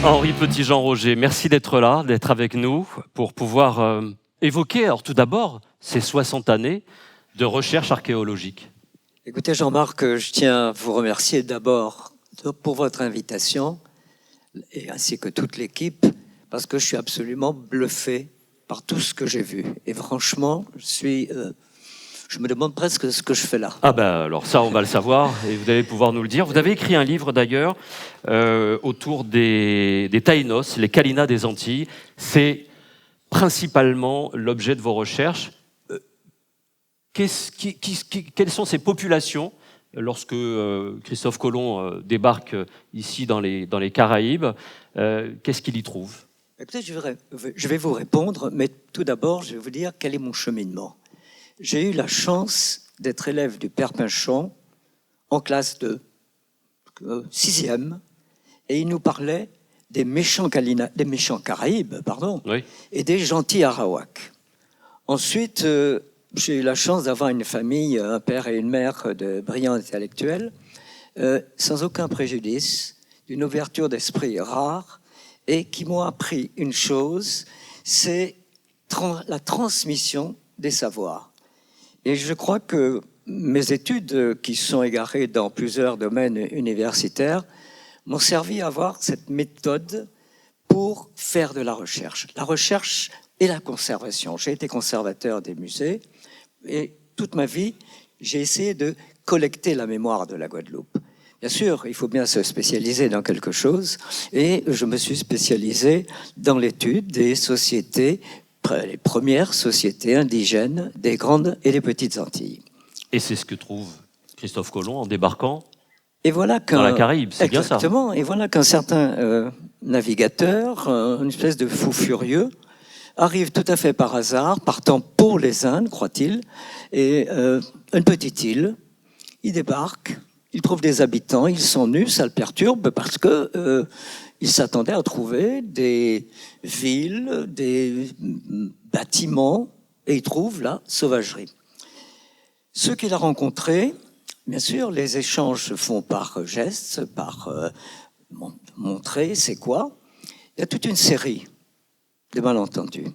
Henri Petitjean-Roger, merci d'être là, d'être avec nous pour pouvoir évoquer, alors tout d'abord, ces 60 années de recherche archéologique. Écoutez Jean-Marc, je tiens à vous remercier d'abord pour votre invitation, et ainsi que toute l'équipe, parce que je suis absolument bluffé par tout ce que j'ai vu. Et franchement, je me demande presque ce que je fais là. Ah ben alors ça, on va le savoir, et vous allez pouvoir nous le dire. Vous avez écrit un livre d'ailleurs autour des Taïnos, les Kalinas des Antilles. C'est principalement l'objet de vos recherches. Quelles sont ces populations lorsque Christophe Colomb débarque ici dans les Caraïbes? Qu'est-ce qu'il y trouve? Écoutez, je vais vous répondre, mais tout d'abord, je vais vous dire quel est mon cheminement. J'ai eu la chance d'être élève du Père Pinchon en classe de 6e, et il nous parlait des méchants Caraïbes, Oui. et des gentils Arawaks. Ensuite, j'ai eu la chance d'avoir une famille, un père et une mère de brillants intellectuels, sans aucun préjudice, d'une ouverture d'esprit rare, et qui m'ont appris une chose, c'est la transmission des savoirs. Et je crois que mes études, qui sont égarées dans plusieurs domaines universitaires, m'ont servi à avoir cette méthode pour faire de la recherche. La recherche et la conservation. J'ai été conservateur des musées et toute ma vie, j'ai essayé de collecter la mémoire de la Guadeloupe. Bien sûr, il faut bien se spécialiser dans quelque chose et je me suis spécialisé dans l'étude des sociétés, les premières sociétés indigènes des grandes et des petites Antilles. Et c'est ce que trouve Christophe Colomb en débarquant et voilà dans la Caraïbe, c'est bien ça. Exactement, et voilà qu'un certain navigateur, une espèce de fou furieux, arrive tout à fait par hasard, partant pour les Indes, croit-il, et une petite île, il débarque, il trouve des habitants, ils sont nus, ça le perturbe parce que il s'attendait à trouver des villes, des bâtiments, et il trouve la sauvagerie. Ceux qu'il a rencontrés, bien sûr, les échanges se font par gestes, par montrer c'est quoi. Il y a toute une série de malentendus.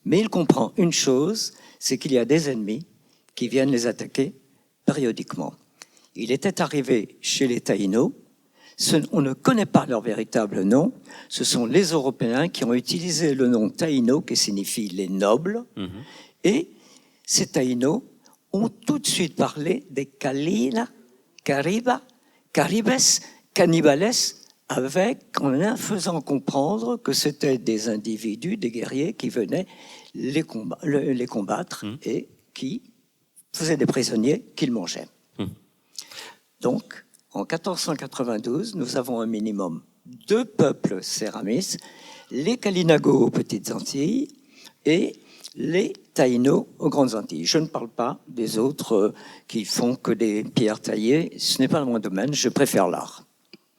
Mais il comprend une chose, c'est qu'il y a des ennemis qui viennent les attaquer périodiquement. Il était arrivé chez les Taïnos. On ne connaît pas leur véritable nom. Ce sont les Européens qui ont utilisé le nom Taïno, qui signifie les nobles. Et ces Taïnos ont tout de suite parlé des Kalila, Caribes, Cannibales, en faisant comprendre que c'était des individus, des guerriers qui venaient les combattre et qui faisaient des prisonniers qu'ils mangeaient. Donc, en 1492, nous avons un minimum 2 peuples céramistes, les Kalinago aux Petites Antilles et les Taïnos aux Grandes Antilles. Je ne parle pas des autres qui font que des pierres taillées. Ce n'est pas mon domaine, je préfère l'art.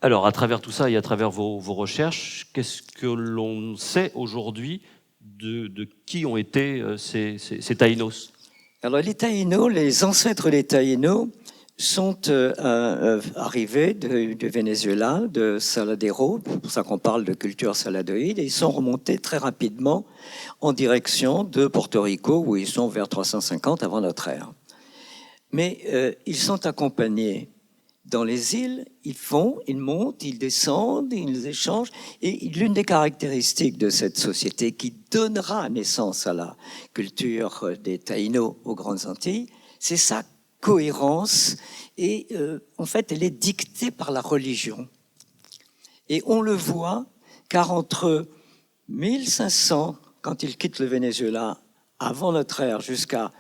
Alors, à travers tout ça et à travers vos recherches, qu'est-ce que l'on sait aujourd'hui de qui ont été ces Taïnos? Alors, les Taïnos, les ancêtres des Taïnos, sont arrivés du Venezuela, de Saladero, c'est pour ça qu'on parle de culture saladoïde, et ils sont remontés très rapidement en direction de Porto Rico, où ils sont vers 350 avant notre ère. Mais ils sont accompagnés dans les îles, ils montent, ils descendent, ils échangent, et l'une des caractéristiques de cette société qui donnera naissance à la culture des Taïnos aux Grandes Antilles, c'est sa cohérence, et en fait, elle est dictée par la religion. Et on le voit, car entre 1500, quand ils quittent le Venezuela, avant notre ère, jusqu'à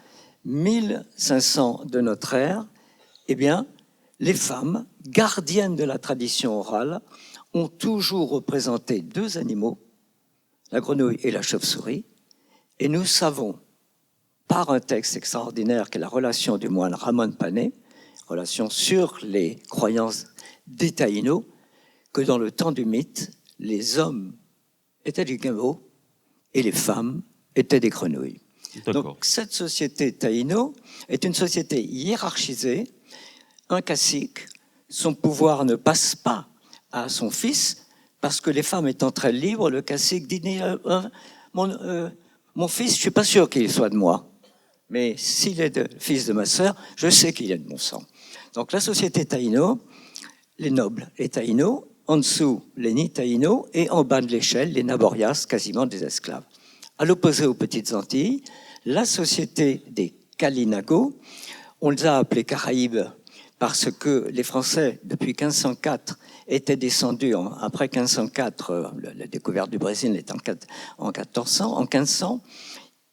1500 de notre ère, eh bien, les femmes, gardiennes de la tradition orale, ont toujours représenté 2 animaux, la grenouille et la chauve-souris, et nous savons, par un texte extraordinaire qui est la relation du moine Ramon Pané, relation sur les croyances des Taïnos, que dans le temps du mythe, les hommes étaient des guineaux et les femmes étaient des grenouilles. Donc cette société taïno est une société hiérarchisée, un cacique, son pouvoir ne passe pas à son fils, parce que les femmes étant très libres, le cacique dit mon fils, je suis pas sûr qu'il soit de moi, mais s'il est le fils de ma sœur, je sais qu'il est de mon sang. Donc la société taïno, les nobles, les taïnos, en dessous les ni-taïnos, et en bas de l'échelle, les naborias, quasiment des esclaves. À l'opposé aux Petites Antilles, la société des Kalinago, on les a appelés Caraïbes parce que les Français, depuis 1504, étaient descendus, après 1504, la découverte du Brésil est en 1400, en 1500,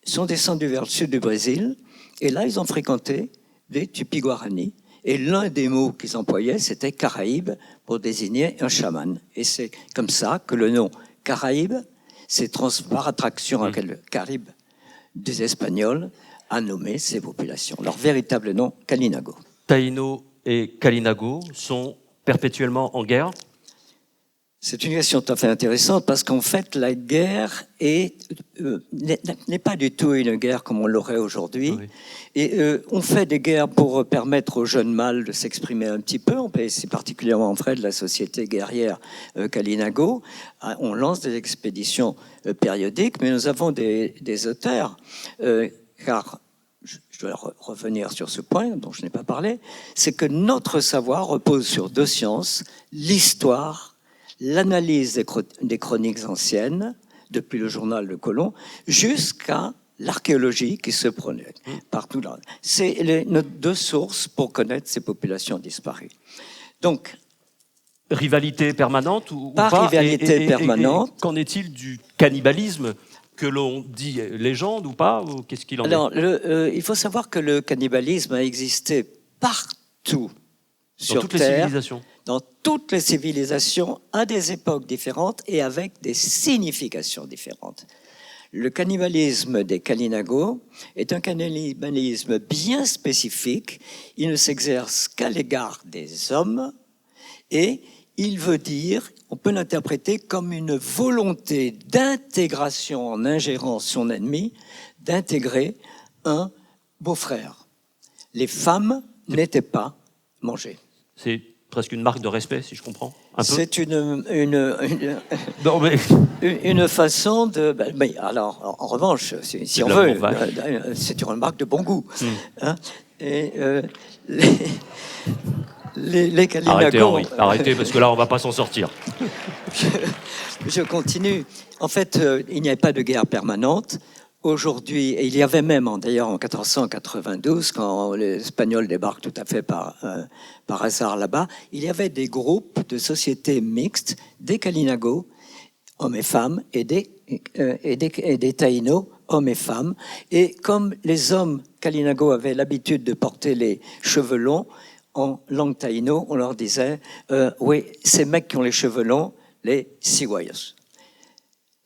sont descendus vers le sud du Brésil, et là, ils ont fréquenté des Tupi-Guarani. Et l'un des mots qu'ils employaient, c'était Caraïbes, pour désigner un chaman. Et c'est comme ça que le nom Caraïbes, c'est par attraction avec le Caribe des Espagnols, a nommé ces populations. Leur véritable nom, Kalinago. Taïno et Kalinago sont perpétuellement en guerre? C'est une question tout à fait intéressante parce qu'en fait, la guerre n'est pas du tout une guerre comme on l'aurait aujourd'hui. Oui. Et on fait des guerres pour permettre aux jeunes mâles de s'exprimer un petit peu. C'est particulièrement vrai de la société guerrière Kalinago. On lance des expéditions périodiques, mais nous avons des auteurs, car je dois revenir sur ce point dont je n'ai pas parlé, c'est que notre savoir repose sur deux sciences, l'histoire, l'analyse des chroniques anciennes, depuis le journal de Colomb, jusqu'à l'archéologie qui se prenait partout là. C'est nos deux sources pour connaître ces populations disparues. Donc, rivalité permanente ou pas rivalité permanente. Qu'en est-il du cannibalisme que l'on dit légende ou pas, ou qu'est-ce qu'il en est? Alors, il faut savoir que le cannibalisme a existé partout sur toutes Terre, les civilisations. Dans toutes les civilisations, à des époques différentes et avec des significations différentes. Le cannibalisme des Kalinago est un cannibalisme bien spécifique. Il ne s'exerce qu'à l'égard des hommes et il veut dire, on peut l'interpréter comme une volonté d'intégration en ingérant son ennemi, d'intégrer un beau-frère. Les femmes n'étaient pas mangées. C'est presque une marque de respect, si je comprends. C'est non, mais... une façon de... Mais alors, en revanche, si on veut, c'est une marque de bon goût. Hein, et les Kalinago... Arrêtez, Henri, arrêtez, parce que là, on ne va pas s'en sortir. Je continue. En fait, il n'y avait pas de guerre permanente. Aujourd'hui, et il y avait même, d'ailleurs, en 1492, quand les Espagnols débarquent tout à fait par hasard là-bas, il y avait des groupes de sociétés mixtes, des Kalinago, hommes et femmes, et des Taïnos, hommes et femmes. Et comme les hommes Kalinago avaient l'habitude de porter les cheveux longs, en langue taïno, on leur disait oui, ces mecs qui ont les cheveux longs, les Siwayos.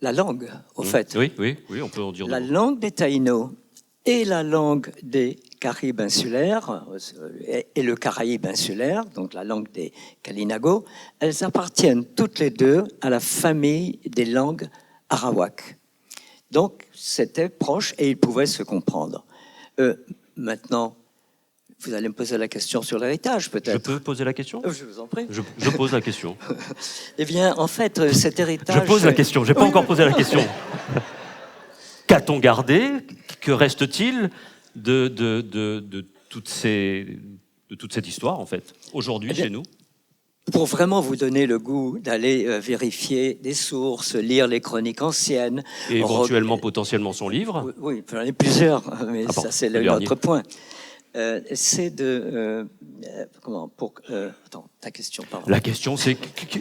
La langue, au fait. Oui, on peut en dire. La langue des Taïnos et la langue des Caraïbes insulaires, et le Caraïbe insulaire, donc la langue des Kalinago, elles appartiennent toutes les deux à la famille des langues arawak. Donc, c'était proche et ils pouvaient se comprendre. Maintenant, vous allez me poser la question sur l'héritage, peut-être. Je peux poser la question? Je vous en prie. Je pose la question. Eh bien, en fait, cet héritage... Je pose la question. Je n'ai pas encore posé la question. Qu'a-t-on gardé? Que reste-t-il de toute cette histoire, en fait, aujourd'hui, chez nous? Pour vraiment vous donner le goût d'aller vérifier des sources, lire les chroniques anciennes... Et éventuellement, potentiellement, son livre? Oui, j'en ai plusieurs, mais ça, c'est l'autre point. C'est de... attends, ta question, pardon. La question, c'est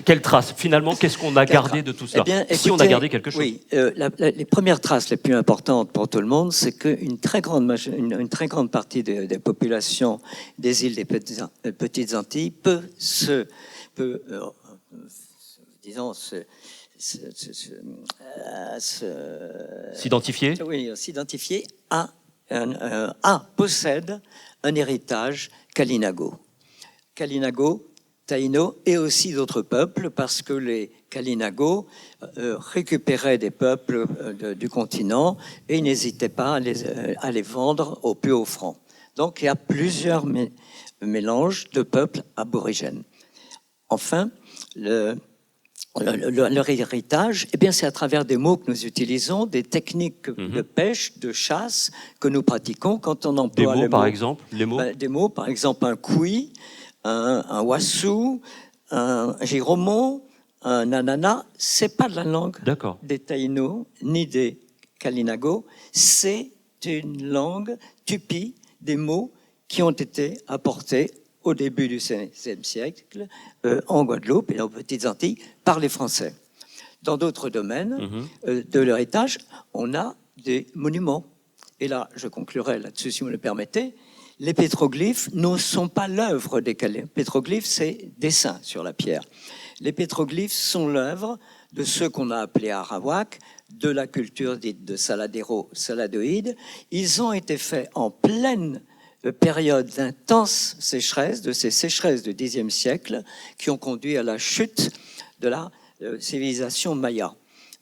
quelle trace? Finalement, qu'est-ce qu'on a gardé de tout cela? Écoutez, si on a gardé quelque chose. Oui, les premières traces les plus importantes pour tout le monde, c'est qu'une très grande partie des populations des îles des Petites Antilles s'identifier? Oui, s'identifier possède un héritage Kalinago. Kalinago, Taïno et aussi d'autres peuples, parce que les Kalinago récupéraient des peuples du continent et n'hésitaient pas à les vendre au plus haut franc. Donc il y a plusieurs mélanges de peuples aborigènes. Enfin, leur héritage, eh bien, c'est à travers des mots que nous utilisons, des techniques de pêche, de chasse que nous pratiquons quand on emploie des mots, les par mots. exemple, les mots. Des mots, par exemple, un koui, un wassou, un giromon, un ananas. C'est pas de la langue des Taïnos ni des Kalinago. C'est une langue tupi, des mots qui ont été apportés au début du XVIe siècle, en Guadeloupe et aux Petites Antilles, par les Français. Dans d'autres domaines de l'héritage, on a des monuments. Et là, je conclurai là-dessus, si vous me le permettez. Les pétroglyphes ne sont pas l'œuvre des Kalinago. Pétroglyphes, c'est dessin sur la pierre. Les pétroglyphes sont l'œuvre de ceux qu'on a appelés Arawak, de la culture dite de Saladero-Saladoïde. Ils ont été faits en pleine période d'intense sécheresse, de ces sécheresses du Xe siècle, qui ont conduit à la chute de la civilisation maya.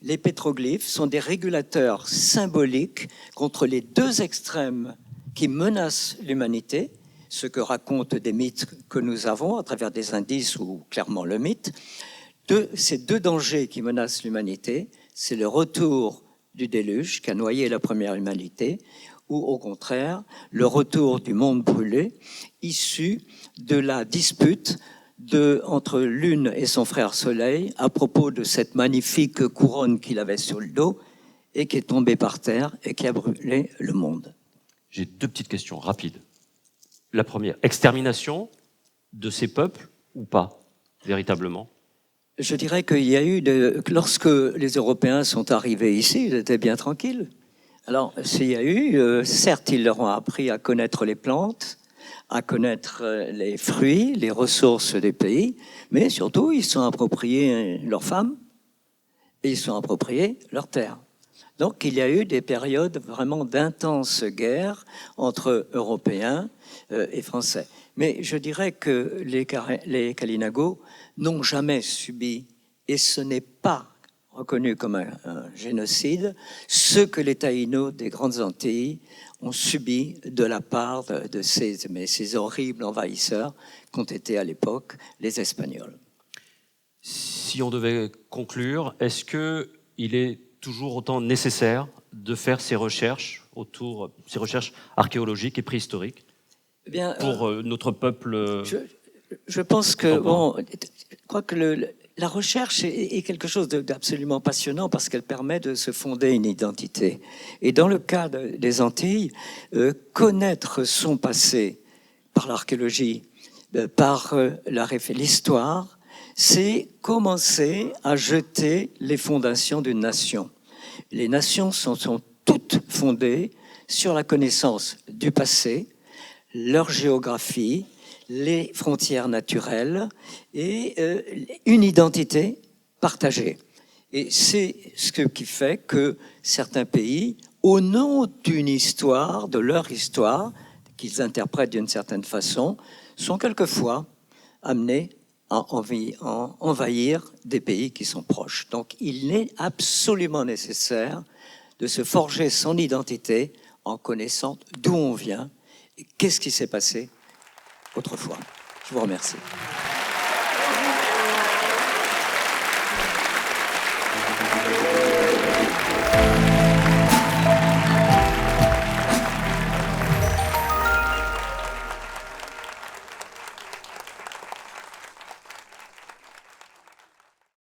Les pétroglyphes sont des régulateurs symboliques contre les deux extrêmes qui menacent l'humanité, ce que racontent des mythes que nous avons à travers des indices ou clairement le mythe. Ces deux dangers qui menacent l'humanité, c'est le retour du déluge qui a noyé la première humanité, ou au contraire, le retour du monde brûlé, issu de la dispute entre Lune et son frère Soleil à propos de cette magnifique couronne qu'il avait sur le dos et qui est tombée par terre et qui a brûlé le monde. J'ai deux petites questions rapides. La première, extermination de ces peuples ou pas, véritablement? Je dirais qu'il y a eu, lorsque les Européens sont arrivés ici, ils étaient bien tranquilles. Alors, s'il y a eu, certes, ils leur ont appris à connaître les plantes, à connaître les fruits, les ressources des pays, mais surtout, ils se sont appropriés leurs femmes et ils se sont appropriés leurs terres. Donc, il y a eu des périodes vraiment d'intenses guerres entre Européens et Français. Mais je dirais que les Kalinago n'ont jamais subi, et ce n'est pas reconnu comme un génocide, ce que les Taïnos des Grandes Antilles ont subi de la part de ces horribles envahisseurs qu'ont été à l'époque les Espagnols. Si on devait conclure, est-ce qu'il est toujours autant nécessaire de faire ces recherches archéologiques et préhistoriques pour notre peuple? Je pense que, je crois que la recherche est quelque chose d'absolument passionnant parce qu'elle permet de se fonder une identité. Et dans le cas des Antilles, connaître son passé par l'archéologie, par l'histoire, c'est commencer à jeter les fondations d'une nation. Les nations sont toutes fondées sur la connaissance du passé, leur géographie, les frontières naturelles et une identité partagée. Et c'est ce qui fait que certains pays, au nom d'une histoire, de leur histoire, qu'ils interprètent d'une certaine façon, sont quelquefois amenés à envahir des pays qui sont proches. Donc il est absolument nécessaire de se forger son identité en connaissant d'où on vient et qu'est-ce qui s'est passé autrefois. Je vous remercie.